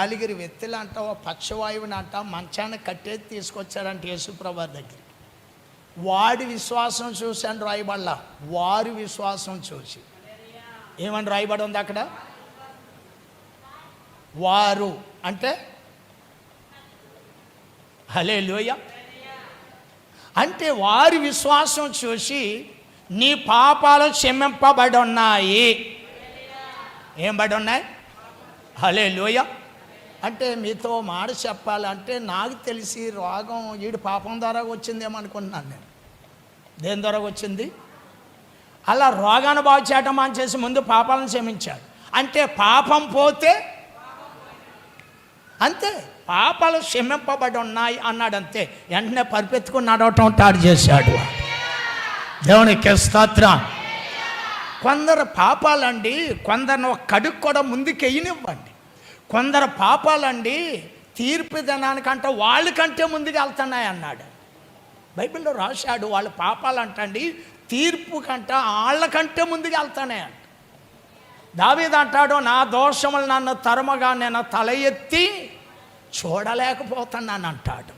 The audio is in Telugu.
నలుగురు వ్యక్తులు అంట ఓ పక్షవాయువుని అంట మంచాన్ని కట్టేది తీసుకొచ్చారంట యేసుప్రభు దగ్గరికి. వాడి విశ్వాసం చూసి అని రాయబడలా, వారి విశ్వాసం చూసి. ఏమని రాయబడి ఉంది అక్కడ? వారు అంటే హల్లెలూయా. అంటే వారి విశ్వాసం చూసి నీ పాపాలు క్షమింపబడి ఉన్నాయి. ఏం బడి ఉన్నాయి? హల్లెలూయా. అంటే మీతో మాట చెప్పాలంటే నాకు తెలిసి రోగం వీడి పాపం ద్వారా వచ్చిందేమో అనుకుంటున్నాను నేను. దేని ద్వారా వచ్చింది? అలా రోగాన్ని బాగు చేయటం అని చేసి ముందు పాపాలను క్షమించాడు. అంటే పాపం పోతే అంతే, పాపాలు క్షమింపబడి ఉన్నాయి అన్నాడు అంతే. వెంటనే పరిపెత్తుకుని నడవటం స్టార్ట్ చేశాడు. దేవునికి స్తోత్రం. కొందరు పాపాలండి, కొందరిని ఒక కడుగు కూడా ముందుకు వెయ్యనివ్వండి. కొందరు పాపాలండి తీర్పు దినానికంటే వాళ్ళకంటే ముందుకు వెళ్తున్నాయి అన్నాడు. బైబిల్లో రాశాడు. వాళ్ళ పాపాలంటండి తీర్పు కంటే వాళ్ళకంటే ముందుకు వెళ్తానే అంట. దావీదు అంటాడు, నా దోషములు నన్ను తరమగా నేను తల ఎత్తి చూడలేకపోతున్నాను అంటాడు.